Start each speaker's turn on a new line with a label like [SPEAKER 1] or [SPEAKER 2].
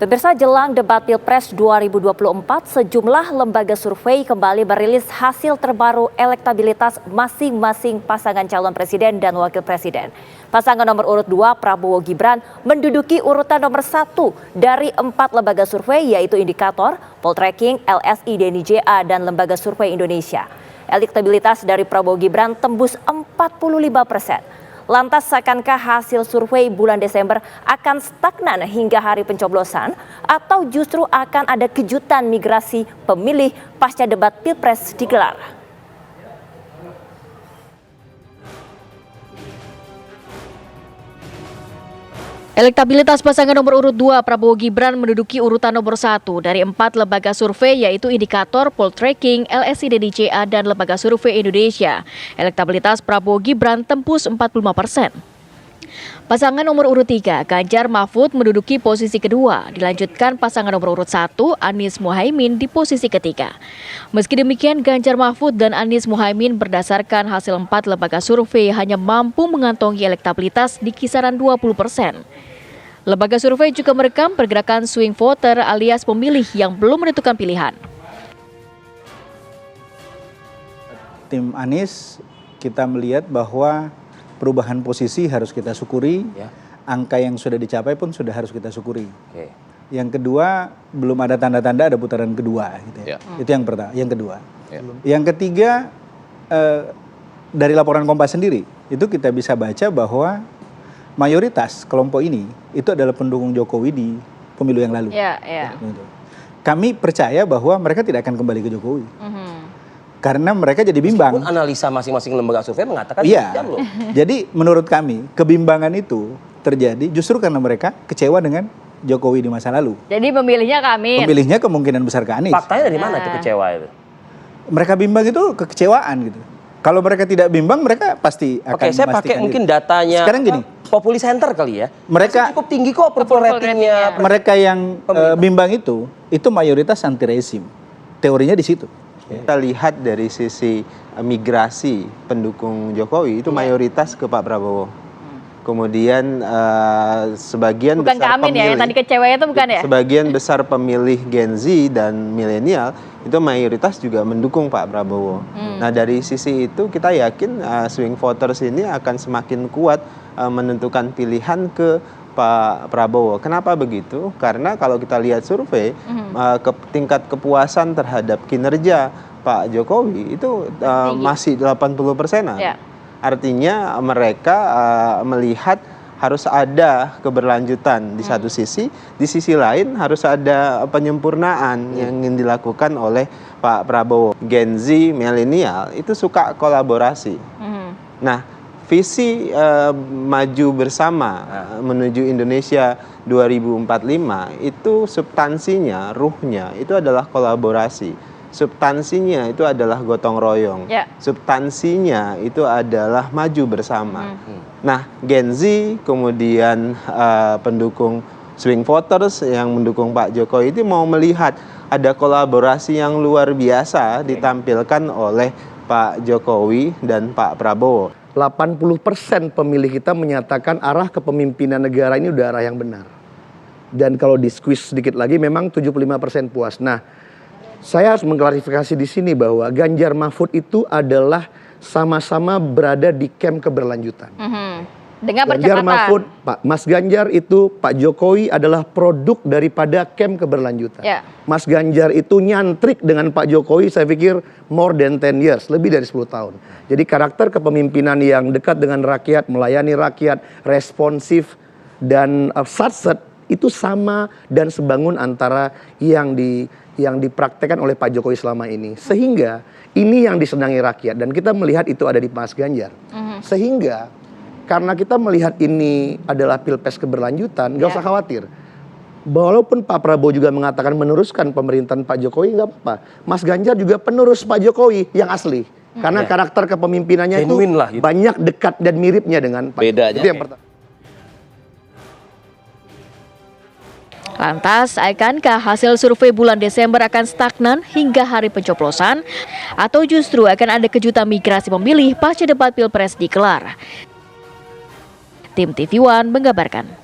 [SPEAKER 1] Pemirsa, jelang debat Pilpres 2024, sejumlah lembaga survei kembali merilis hasil terbaru elektabilitas masing-masing pasangan calon presiden dan wakil presiden. Pasangan nomor urut 2 Prabowo Gibran menduduki urutan nomor 1 dari 4 lembaga survei, yaitu Indikator, Poltreking, LSI DNIJA, dan Lembaga Survei Indonesia. Elektabilitas dari Prabowo Gibran tembus 45%. Lantas, akankah hasil survei bulan Desember akan stagnan hingga hari pencoblosan atau justru akan ada kejutan migrasi pemilih pasca debat Pilpres digelar? Elektabilitas pasangan nomor urut 2 Prabowo Gibran menduduki urutan nomor 1 dari 4 lembaga survei, yaitu Indikator, Poltreking, LSI DNIJA, dan Lembaga Survei Indonesia. Elektabilitas Prabowo Gibran tembus 45%. Pasangan nomor urut 3, Ganjar Mahfud, menduduki posisi kedua. Dilanjutkan pasangan nomor urut 1, Anies Muhaimin, di posisi ketiga. Meski demikian, Ganjar Mahfud dan Anies Muhaimin berdasarkan hasil 4 lembaga survei hanya mampu mengantongi elektabilitas di kisaran 20%. Lembaga survei juga merekam pergerakan swing voter alias pemilih yang belum menentukan pilihan.
[SPEAKER 2] Tim Anies, kita melihat bahwa perubahan posisi harus kita syukuri, angka yang sudah dicapai pun sudah harus kita syukuri. Yang kedua, belum ada tanda-tanda ada putaran kedua. Gitu ya. Itu yang pertama. Yang kedua. Yang ketiga, dari laporan Kompas sendiri, itu kita bisa baca bahwa mayoritas kelompok ini itu adalah pendukung Jokowi di pemilu yang lalu. Kami percaya bahwa mereka tidak akan kembali ke Jokowi. Karena mereka jadi bimbang.
[SPEAKER 3] Meskipun analisa masing-masing lembaga survei mengatakan
[SPEAKER 2] demikian loh. Jadi menurut kami kebimbangan itu terjadi justru karena mereka kecewa dengan Jokowi di masa lalu.
[SPEAKER 1] Jadi pemilihnya ke Amin.
[SPEAKER 2] Pemilihnya kemungkinan besar ke Anies.
[SPEAKER 3] Faktanya dari mana itu kecewa itu?
[SPEAKER 2] Mereka bimbang itu kekecewaan gitu. Kalau mereka tidak bimbang, mereka pasti akan
[SPEAKER 3] Oke, saya pakai mungkin datanya.
[SPEAKER 2] Sekarang gini,
[SPEAKER 3] Populi Center kali ya.
[SPEAKER 2] Mereka
[SPEAKER 3] cukup tinggi kok approval ratingnya.
[SPEAKER 2] Mereka yang bimbang itu mayoritas anti rezim. Teorinya di situ.
[SPEAKER 4] Kita lihat dari sisi migrasi pendukung Jokowi itu mayoritas ke Pak Prabowo. Kemudian sebagian
[SPEAKER 1] bukan
[SPEAKER 4] besar
[SPEAKER 1] Amin
[SPEAKER 4] pemilih,
[SPEAKER 1] ya, yang tadi kecewa itu bukan ya?
[SPEAKER 4] Sebagian besar pemilih Gen Z dan milenial itu mayoritas juga mendukung Pak Prabowo. Nah, dari sisi itu kita yakin swing voters ini akan semakin kuat menentukan pilihan ke Pak Prabowo. Kenapa begitu? Karena kalau kita lihat survei, tingkat kepuasan terhadap kinerja Pak Jokowi itu masih 80%-an. Artinya mereka melihat harus ada keberlanjutan di satu sisi, di sisi lain harus ada penyempurnaan yang ingin dilakukan oleh Pak Prabowo. Gen Z, milenial itu suka kolaborasi. Nah, visi maju bersama menuju Indonesia 2045 itu substansinya, ruhnya itu adalah kolaborasi. Substansinya itu adalah gotong royong. Substansinya itu adalah maju bersama. Nah, Gen Z kemudian pendukung swing voters yang mendukung Pak Jokowi itu mau melihat ada kolaborasi yang luar biasa ditampilkan oleh Pak Jokowi dan Pak Prabowo.
[SPEAKER 5] 80% pemilih kita menyatakan arah kepemimpinan negara ini udah arah yang benar. Dan kalau di squeeze sedikit lagi memang 75% puas. Nah, saya harus mengklarifikasi di sini bahwa Ganjar Mahfud itu adalah sama-sama berada di camp keberlanjutan.
[SPEAKER 1] Dengan
[SPEAKER 5] Ganjar Mahfud, Mas Ganjar itu, Pak Jokowi adalah produk daripada camp keberlanjutan. Mas Ganjar itu nyantrik dengan Pak Jokowi, saya pikir more than 10 years, lebih dari 10 tahun. Jadi karakter kepemimpinan yang dekat dengan rakyat, melayani rakyat, responsif, dan satset itu sama dan sebangun antara yang dipraktekkan oleh Pak Jokowi selama ini. Sehingga ini yang disenangi rakyat dan kita melihat itu ada di Mas Ganjar. Sehingga karena kita melihat ini adalah pilpres keberlanjutan, nggak usah khawatir. Walaupun Pak Prabowo juga mengatakan meneruskan pemerintahan Pak Jokowi, nggak apa-apa. Mas Ganjar juga penerus Pak Jokowi yang asli. Karena karakter kepemimpinannya itu banyak dekat dan miripnya dengan Pak Jokowi. Itu yang pertama.
[SPEAKER 1] Lantas, akankah hasil survei bulan Desember akan stagnan hingga hari pencoblosan? Atau justru akan ada kejutan migrasi pemilih pasca debat Pilpres digelar? Tim TV One mengabarkan.